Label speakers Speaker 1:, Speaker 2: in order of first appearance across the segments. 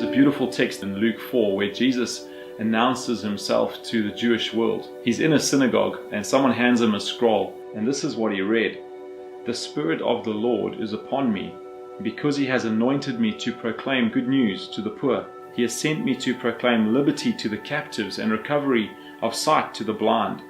Speaker 1: There's a beautiful text in Luke 4 where Jesus announces himself to the Jewish world. He's in a synagogue and someone hands him a scroll, and this is what he read. "The Spirit of the Lord is upon me, because he has anointed me to proclaim good news to the poor. He has sent me to proclaim liberty to the captives and recovery of sight to the blind,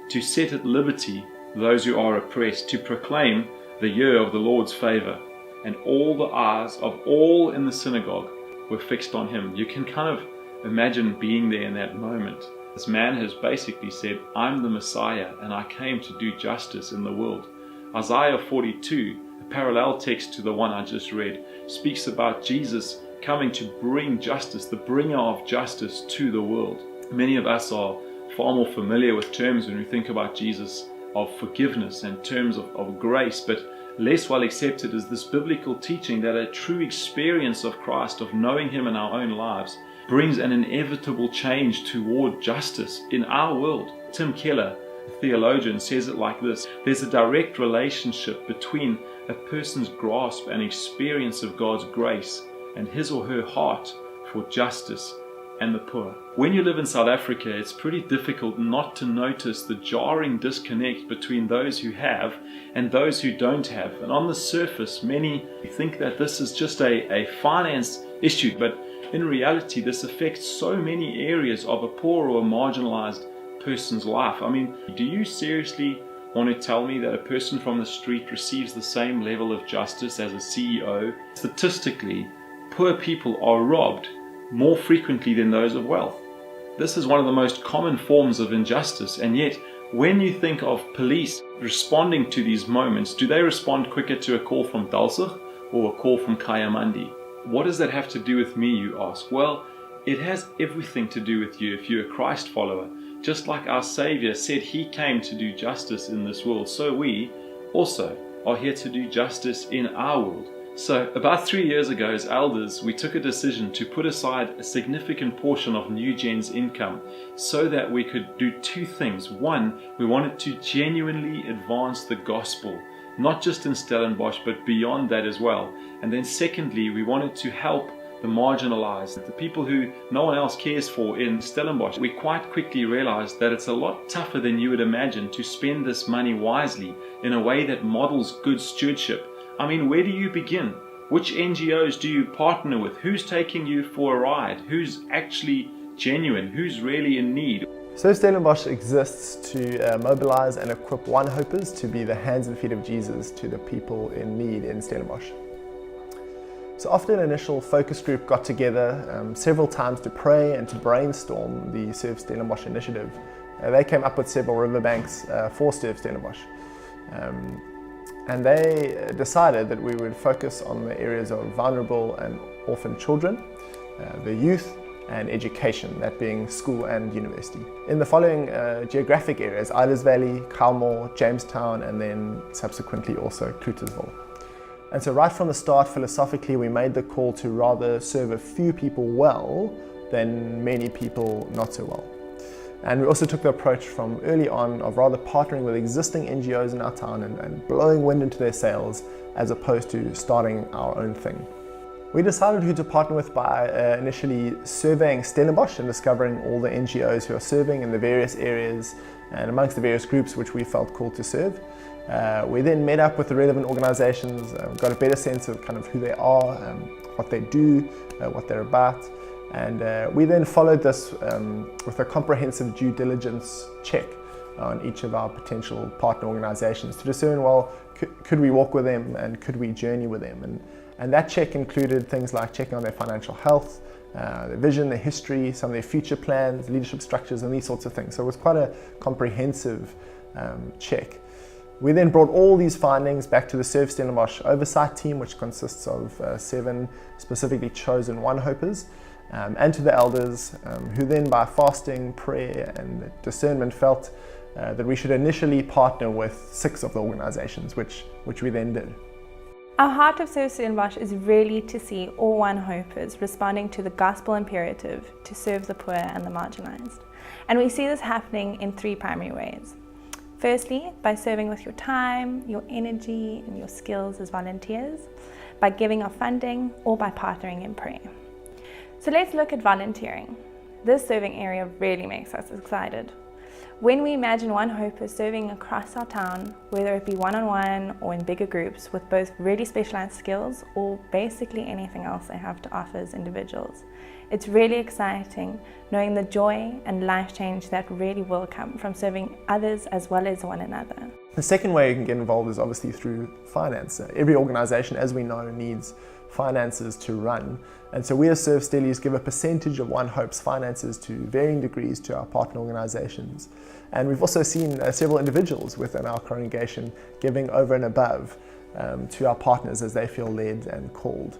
Speaker 1: to set at liberty those who are oppressed, to proclaim the year of the Lord's favor." And all the eyes of all in the synagogue were fixed on him. You can kind of imagine being there in that moment. This man has basically said, "I'm the Messiah and I came to do justice in the world." Isaiah 42, a parallel text to the one I just read, speaks about Jesus coming to bring justice, the bringer of justice to the world. Many of us are far more familiar with terms when we think about Jesus of forgiveness and terms of grace, but less well accepted is this biblical teaching that a true experience of Christ, of knowing Him in our own lives, brings an inevitable change toward justice in our world. Tim Keller, a theologian, says it like this: there's a direct relationship between a person's grasp and experience of God's grace and his or her heart for justice and the poor. When you live in South Africa, it's pretty difficult not to notice the jarring disconnect between those who have and those who don't have. And on the surface, many think that this is just a finance issue, but in reality, this affects so many areas of a poor or a marginalized person's life. I mean, do you seriously want to tell me that a person from the street receives the same level of justice as a CEO? Statistically, poor people are robbed more frequently than those of wealth. This is one of the most common forms of injustice, and yet when you think of police responding to these moments, do they respond quicker to a call from Dalsig or a call from Kayamandi? What does that have to do with me, you ask? Well, it has everything to do with you if you're a Christ follower. Just like our Savior said He came to do justice in this world, so we also are here to do justice in our world. So about 3 years ago, as elders, we took a decision to put aside a significant portion of New Gen's income so that we could do two things. One, we wanted to genuinely advance the gospel, not just in Stellenbosch, but beyond that as well. And then secondly, we wanted to help the marginalized, the people who no one else cares for in Stellenbosch. We quite quickly realized that it's a lot tougher than you would imagine to spend this money wisely in a way that models good stewardship. I mean, where do you begin? Which NGOs do you partner with? Who's taking you for a ride? Who's actually genuine? Who's really in need?
Speaker 2: Serve Stellenbosch exists to mobilize and equip One Hopers to be the hands and feet of Jesus to the people in need in Stellenbosch. So after an initial focus group got together several times to pray and to brainstorm the Serve Stellenbosch initiative, they came up with several riverbanks for Serve Stellenbosch. And they decided that we would focus on the areas of vulnerable and orphan children, the youth, and education, that being school and university. In the following geographic areas: Isles Valley, Calmore, Jamestown, and then subsequently also Clutersville. And so right from the start, philosophically, we made the call to rather serve a few people well than many people not so well. And we also took the approach from early on of rather partnering with existing NGOs in our town and blowing wind into their sails, as opposed to starting our own thing. We decided who to partner with by initially surveying Stellenbosch and discovering all the NGOs who are serving in the various areas and amongst the various groups which we felt called to serve. We then met up with the relevant organizations, got a better sense of kind of who they are, what they do, what they're about. And we then followed this with a comprehensive due diligence check on each of our potential partner organizations to discern, well, could we walk with them and could we journey with them? And that check included things like checking on their financial health, their vision, their history, some of their future plans, leadership structures, and these sorts of things. So it was quite a comprehensive check. We then brought all these findings back to the Serve Stellenbosch oversight team, which consists of 7 specifically chosen One Hopers, and to the elders, who then by fasting, prayer and discernment felt that we should initially partner with 6 of the organizations, which we then did.
Speaker 3: Our heart of Serve Stellenbosch is really to see all One Hopers responding to the gospel imperative to serve the poor and the marginalized. And we see this happening in 3 primary ways. Firstly, by serving with your time, your energy and your skills as volunteers, by giving of funding, or by partnering in prayer. So let's look at volunteering. This serving area really makes us excited. When we imagine One Hope serving across our town, whether it be one-on-one or in bigger groups with both really specialized skills or basically anything else they have to offer as individuals, it's really exciting knowing the joy and life change that really will come from serving others as well as one another.
Speaker 2: The second way you can get involved is obviously through finance. Every organization, as we know, needs finances to run. And so we as Serve Stellies give a percentage of One Hope's finances to varying degrees to our partner organizations. And we've also seen several individuals within our congregation giving over and above to our partners as they feel led and called.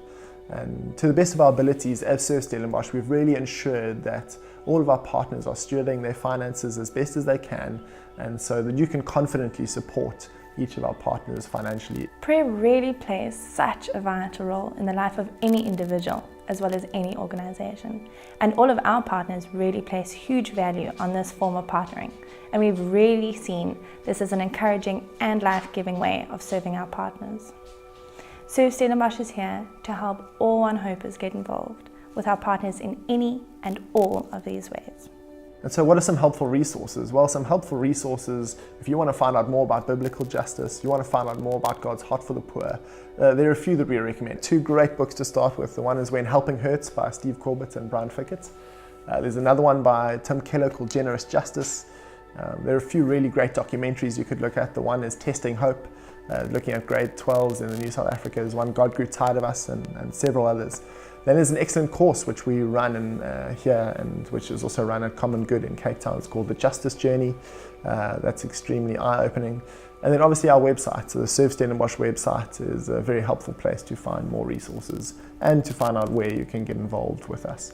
Speaker 2: And to the best of our abilities as Serve Stellenbosch, we've really ensured that all of our partners are stewarding their finances as best as they can, and so that you can confidently support each of our partners financially.
Speaker 3: Prayer really plays such a vital role in the life of any individual as well as any organization. And all of our partners really place huge value on this form of partnering. And we've really seen this as an encouraging and life-giving way of serving our partners. Serve Stellenbosch is here to help all One Hopers get involved with our partners in any and all of these ways.
Speaker 2: And so what are some helpful resources? Well, some helpful resources, if you want to find out more about biblical justice, you want to find out more about God's heart for the poor, there are a few that we recommend. Two great books to start with. The one is When Helping Hurts by Steve Corbett and Brian Fickett. There's another one by Tim Keller called Generous Justice. There are a few really great documentaries you could look at. The one is Testing Hope, looking at grade 12s in the New South Africa. There's one, God Grew Tired of Us, and several others. Then there's an excellent course which we run here and which is also run at Common Good in Cape Town. It's called The Justice Journey. That's extremely eye-opening. And then obviously our website, so the Serve Stellenbosch website, is a very helpful place to find more resources and to find out where you can get involved with us.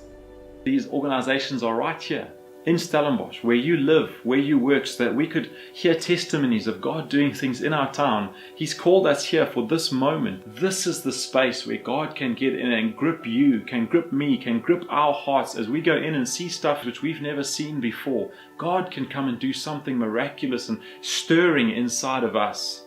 Speaker 1: These organizations are right here in Stellenbosch, where you live, where you work, so that we could hear testimonies of God doing things in our town. He's called us here for this moment. This is the space where God can get in and grip you, can grip me, can grip our hearts as we go in and see stuff which we've never seen before. God can come and do something miraculous and stirring inside of us.